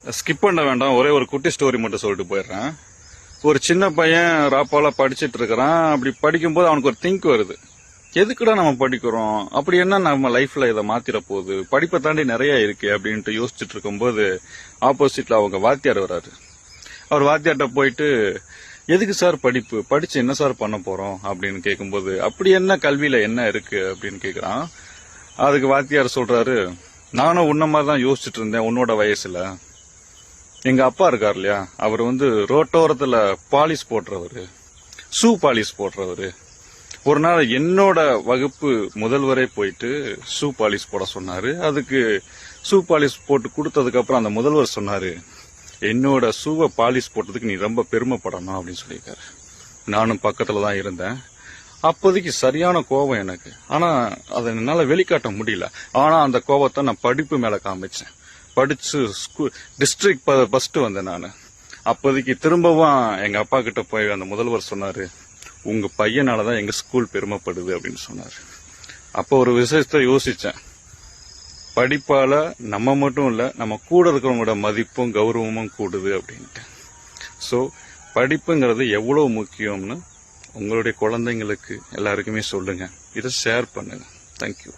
Skip பண்ண வேண்டாம், ஒரே ஒரு குட்டி ஸ்டோரி மட்டும் சொல்லிட்டு போயிடுறேன். ஒரு சின்ன பையன் ராப்பால படிச்சிட்டு இருக்கிறான். அப்படி படிக்கும்போது அவனுக்கு ஒரு திங்க் வருது, எதுக்குடா நம்ம படிக்கிறோம், அப்படி என்ன நம்ம லைஃப்ல இதை மாத்திர போகுது, படிப்பை தாண்டி நிறைய இருக்கு அப்படின்ட்டு யோசிச்சுட்டு இருக்கும்போது ஆப்போசிட்ல அவங்க வாத்தியார் வராரு. அவர் வாத்தியார்ட்ட போயிட்டு, எதுக்கு சார் படிப்பு, படிச்சு என்ன சார் பண்ண போறோம் அப்படின்னு கேட்கும்போது, அப்படி என்ன கல்வியில என்ன இருக்கு அப்படின்னு கேக்குறான். அதுக்கு வாத்தியார் சொல்றாரு, நானும் உன்ன மாதிரி தான் யோசிச்சுட்டு இருந்தேன். உன்னோட வயசுல எங்க அப்பா இருக்கார் இல்லையா, அவர் ரோட்டோரத்துல பாலிஷ் போடுறவரு, ஷூ பாலிஷ் போடுறவரு. ஒரு நாள் என்னோட வகுப்பு முதல்வரே போயிட்டு ஷூ பாலிஷ் போட சொன்னாரு. அதுக்கு ஷூ பாலிஷ் போட்டு கொடுத்ததுக்கு அப்புறம் அந்த முதல்வர் சொன்னாரு, என்னோட ஷூவை பாலிஷ் போட்டதுக்கு நீ ரொம்ப பெருமைப்படணும் அப்படின்னு சொல்லியிருக்காரு. நானும் பக்கத்துல தான் இருந்தேன். அப்போதைக்கு சரியான கோபம் எனக்கு. ஆனா அதை என்னால வெளிக்காட்ட முடியல. ஆனா அந்த கோபத்தை நான் படிப்பு மேல காமிச்சேன். படிச்சு டிஸ்ட்ரிக்ட் ஃபர்ஸ்ட் வந்தேன் நான். அப்போதைக்கு திரும்பவும் எங்க அப்பா கிட்ட போய் அந்த முதல்வர் சொன்னாரு, உங்க பையனாலதான் எங்க ஸ்கூல் பெருமைப்படுது அப்படின்னு சொன்னாரு. அப்போ ஒரு விஷயத்த யோசிச்சேன், படிப்பால நம்ம மட்டும் இல்ல, நம்ம கூட இருக்கிறவங்களோட மதிப்பும் கௌரவமும் கூடுது அப்படின்ட்டு. சோ படிப்புங்கிறது எவ்வளவு முக்கியம்னு உங்களுடைய குழந்தைங்களுக்கு எல்லாருக்குமே சொல்லுங்க, இதை ஷேர் பண்ணுங்க. தேங்க்யூ.